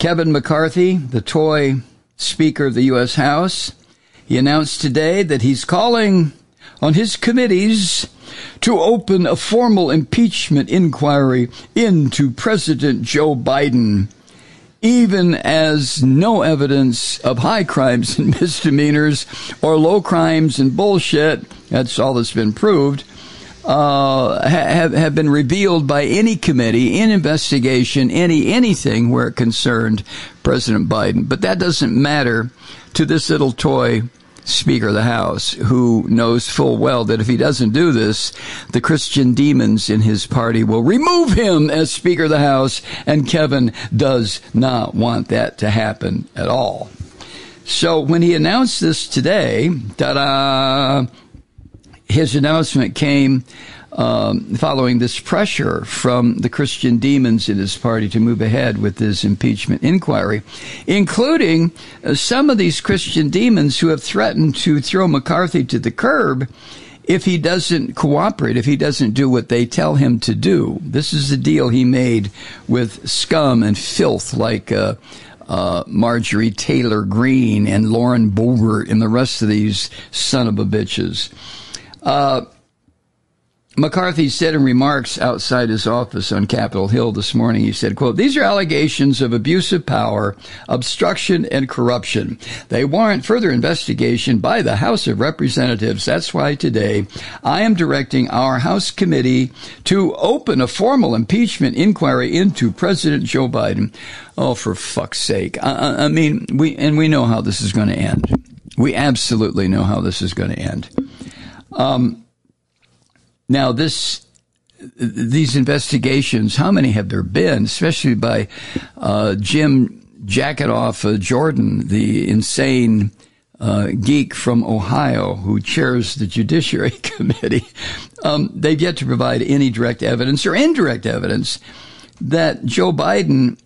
Kevin McCarthy, the toy Speaker of the U.S. House, he announced today that he's calling on his committees to open a formal impeachment inquiry into President Joe Biden, even as no evidence of high crimes and misdemeanors or low crimes and bullshit, that's all that's been proved, have been revealed by any committee, in investigation, anything where it concerned President Biden. But that doesn't matter to this little toy Speaker of the House, who knows full well that if he doesn't do this, the Christian demons in his party will remove him as Speaker of the House, and Kevin does not want that to happen at all. So when he announced this today, ta-da, his announcement came following this pressure from the Christian demons in his party to move ahead with this impeachment inquiry, including some of these Christian demons who have threatened to throw McCarthy to the curb if he doesn't cooperate, if he doesn't do what they tell him to do. This is the deal he made with scum and filth like Marjorie Taylor Greene and Lauren Boebert and the rest of these son of a bitches. McCarthy said in remarks outside his office on Capitol Hill this morning, he said, quote, "These are allegations of abuse of power, obstruction, and corruption. They warrant further investigation by the House of Representatives. That's why today I am directing our House committee to open a formal impeachment inquiry into President Joe Biden." Oh, for fuck's sake. I mean, we know how this is going to end. We absolutely know how this is going to end. Now, these investigations, how many have there been, especially by Jim Jacketoff Jordan, the insane geek from Ohio who chairs the Judiciary Committee? They've yet to provide any direct evidence or indirect evidence that Joe Biden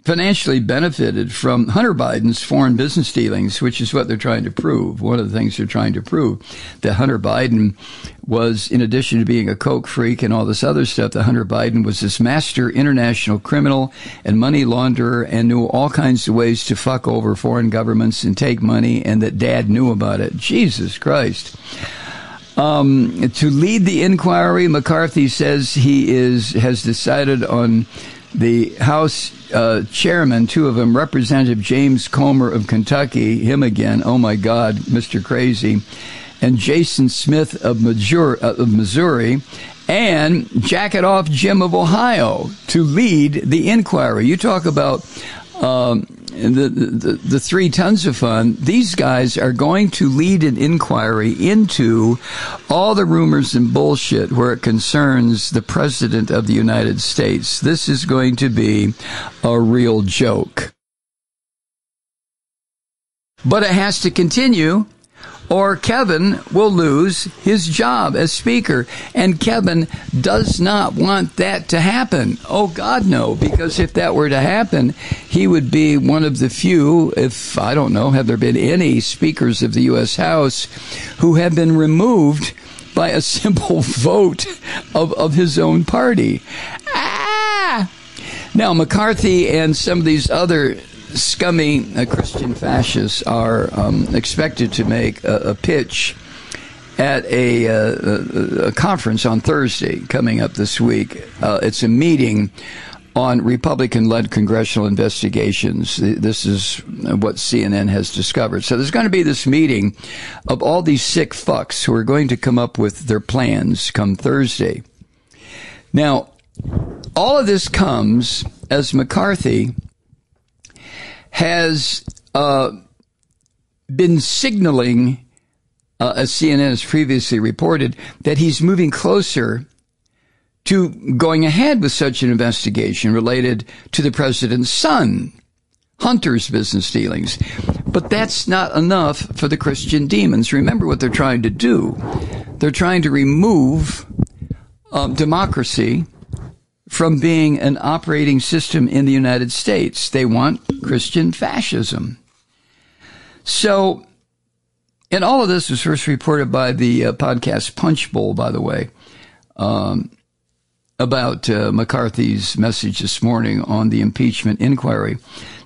financially benefited from Hunter Biden's foreign business dealings, which is what they're trying to prove. One of the things they're trying to prove, that Hunter Biden was, in addition to being a coke freak and all this other stuff, that Hunter Biden was this master international criminal and money launderer and knew all kinds of ways to fuck over foreign governments and take money, and that Dad knew about it. Jesus Christ. To lead the inquiry, McCarthy says he has decided on the House chairman, two of them, Representative James Comer of Kentucky, him again, oh my God, Mr. Crazy, and Jason Smith of Missouri, and Jacketoff Jim of Ohio to lead the inquiry. You talk about the 3 tons of fun. These guys are going to lead an inquiry into all the rumors and bullshit where it concerns the President of the United States. This is going to be a real joke. But it has to continue, or Kevin will lose his job as Speaker. And Kevin does not want that to happen. Oh, God, no. Because if that were to happen, he would be one of the few, if, I don't know, have there been any Speakers of the U.S. House who have been removed by a simple vote of his own party. Now, McCarthy and some of these other scummy Christian fascists are expected to make a pitch at a conference on Thursday coming up this week. It's a meeting on Republican-led congressional investigations. This is what CNN has discovered. So there's going to be this meeting of all these sick fucks who are going to come up with their plans come Thursday. Now, all of this comes as McCarthy has been signaling, as CNN has previously reported, that he's moving closer to going ahead with such an investigation related to the president's son, Hunter's business dealings. But that's not enough for the Christian demons. Remember what they're trying to do. They're trying to remove democracy from being an operating system in the United States. They want Christian fascism. So, and all of this was first reported by the podcast Punch Bowl, by the way. about McCarthy's message this morning on the impeachment inquiry.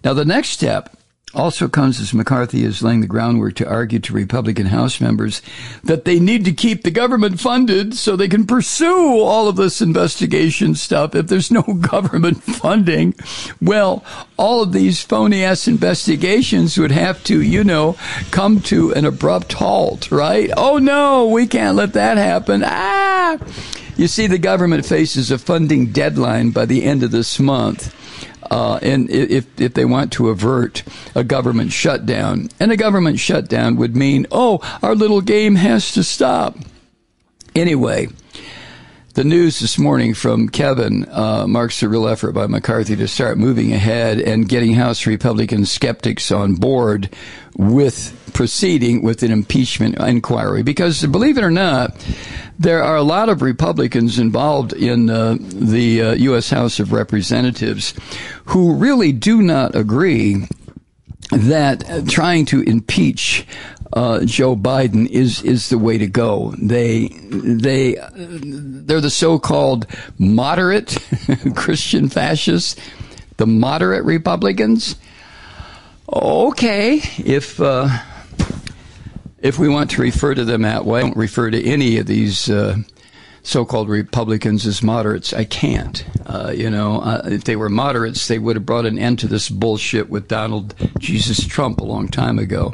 Now, the next step also comes as McCarthy is laying the groundwork to argue to Republican House members that they need to keep the government funded so they can pursue all of this investigation stuff. If there's no government funding, well, all of these phony-ass investigations would have to, come to an abrupt halt, right? Oh, no, we can't let that happen. You see, the government faces a funding deadline by the end of this month. And if they want to avert a government shutdown, and a government shutdown would mean, our little game has to stop. Anyway, the news this morning from Kevin marks a real effort by McCarthy to start moving ahead and getting House Republican skeptics on board with proceeding with an impeachment inquiry. Because, believe it or not, there are a lot of Republicans involved in the U.S. House of Representatives who really do not agree that trying to impeach Joe Biden is the way to go. They're the so-called moderate Christian fascists, the moderate Republicans. Okay, if we want to refer to them that way, I don't refer to any of these so-called Republicans as moderates. I can't. If they were moderates, they would have brought an end to this bullshit with Donald Jesus Trump a long time ago.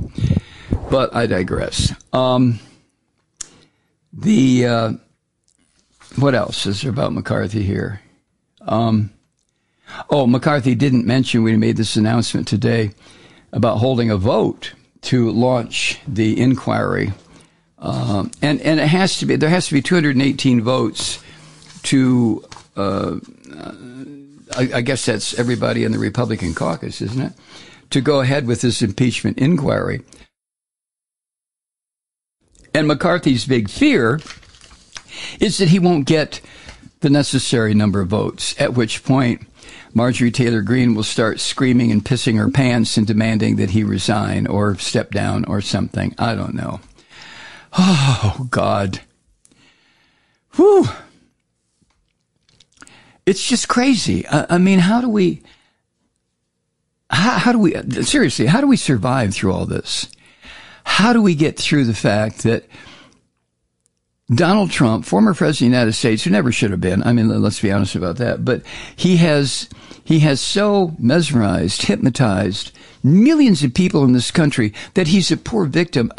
But I digress. What else is there about McCarthy here? McCarthy didn't mention when he made this announcement today about holding a vote to launch the inquiry. And there has to be 218 votes to, I guess that's everybody in the Republican caucus, isn't it? To go ahead with this impeachment inquiry. And McCarthy's big fear is that he won't get the necessary number of votes, at which point Marjorie Taylor Greene will start screaming and pissing her pants and demanding that he resign or step down or something. I don't know. Oh, God. Whew. It's just crazy. I mean, how do we survive through all this? How do we get through the fact that Donald Trump, former president of the United States, who never should have been, I mean, let's be honest about that, but he has so mesmerized, hypnotized millions of people in this country that he's a poor victim,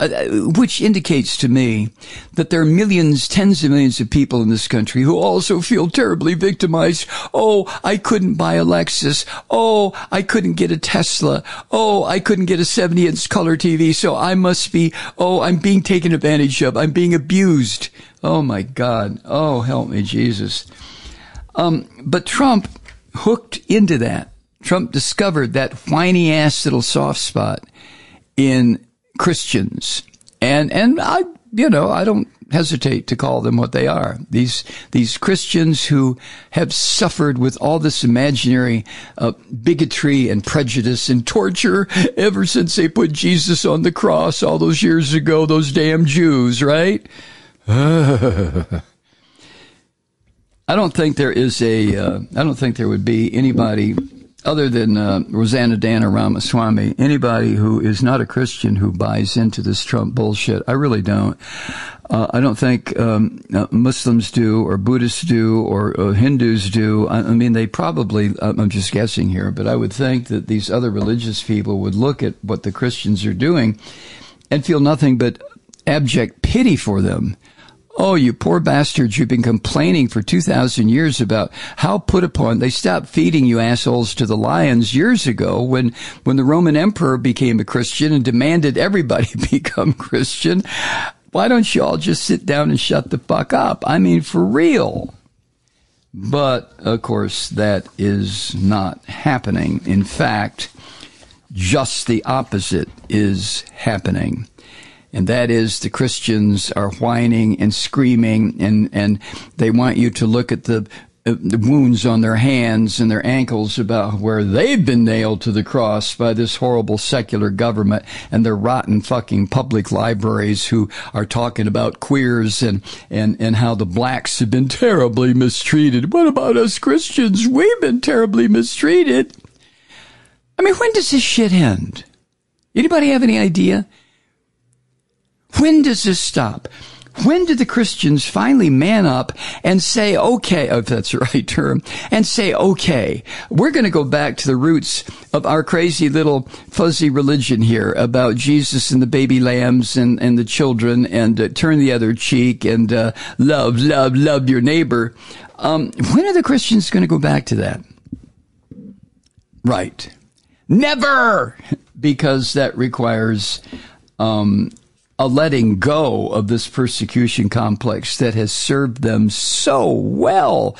which indicates to me that there are millions, tens of millions of people in this country who also feel terribly victimized. Oh, I couldn't buy a Lexus. Oh, I couldn't get a Tesla. Oh, I couldn't get a 70-inch color TV, so I must be, I'm being taken advantage of. I'm being abused. Oh, my God. Oh, help me, Jesus. But Trump hooked into that. Trump discovered that whiny-ass little soft spot in Christians. And I don't hesitate to call them what they are. These Christians who have suffered with all this imaginary bigotry and prejudice and torture ever since they put Jesus on the cross all those years ago, those damn Jews, right? I don't think there would be anybody other than Rosanna Dana Ramaswamy, anybody who is not a Christian who buys into this Trump bullshit. I really don't. I don't think Muslims do, or Buddhists do, or Hindus do. I mean, they probably, I'm just guessing here, but I would think that these other religious people would look at what the Christians are doing and feel nothing but abject pity for them. Oh, you poor bastards, you've been complaining for 2,000 years about how put upon. They stopped feeding you assholes to the lions years ago when the Roman emperor became a Christian and demanded everybody become Christian. Why don't you all just sit down and shut the fuck up? I mean, for real. But, of course, that is not happening. In fact, just the opposite is happening. And that is the Christians are whining and screaming, and they want you to look at the the wounds on their hands and their ankles about where they've been nailed to the cross by this horrible secular government and their rotten fucking public libraries who are talking about queers and how the blacks have been terribly mistreated. What about us Christians? We've been terribly mistreated. I mean, when does this shit end? Anybody have any idea? When does this stop? When do the Christians finally man up and say, okay, if that's the right term, and say, okay, we're going to go back to the roots of our crazy little fuzzy religion here about Jesus and the baby lambs and the children and turn the other cheek and love your neighbor. When are the Christians going to go back to that? Right. Never! Because that requires a letting go of this persecution complex that has served them so well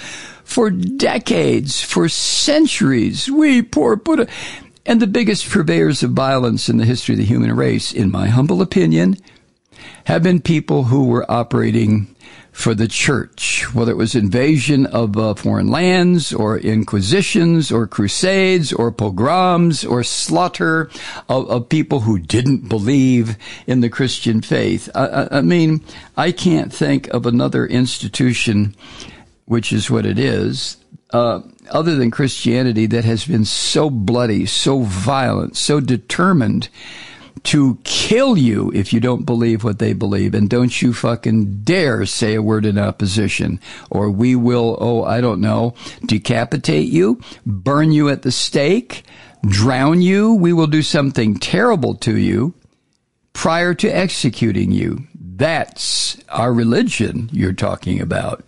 for decades, for centuries. We poor Buddha. And the biggest purveyors of violence in the history of the human race, in my humble opinion, have been people who were operating for the church, whether it was invasion of foreign lands or inquisitions or crusades or pogroms or slaughter of people who didn't believe in the Christian faith. I mean, I can't think of another institution, which is what it is, other than Christianity, that has been so bloody, so violent, so determined to kill you if you don't believe what they believe. And don't you fucking dare say a word in opposition, or we will, I don't know, decapitate you, burn you at the stake, drown you. We will do something terrible to you prior to executing you. That's our religion you're talking about.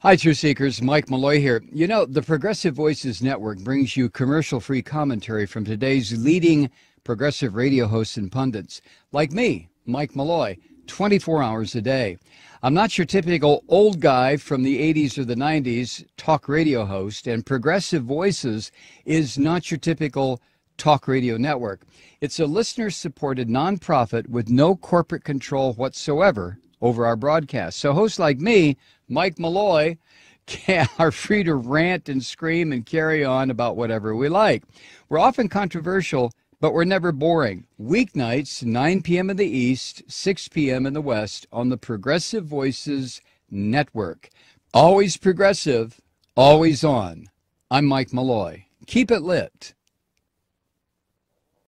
Hi, Truth Seekers. Mike Malloy here. You know, the Progressive Voices Network brings you commercial-free commentary from today's leading progressive radio hosts and pundits, like me, Mike Malloy, 24 hours a day. I'm not your typical old guy from the 80s or the 90s talk radio host, and Progressive Voices is not your typical talk radio network. It's a listener-supported nonprofit with no corporate control whatsoever over our broadcast. So hosts like me, Mike Malloy, are free to rant and scream and carry on about whatever we like. We're often controversial, but we're never boring. Weeknights, 9 p.m. in the East, 6 p.m. in the West on the Progressive Voices Network. Always progressive, always on. I'm Mike Malloy. Keep it lit.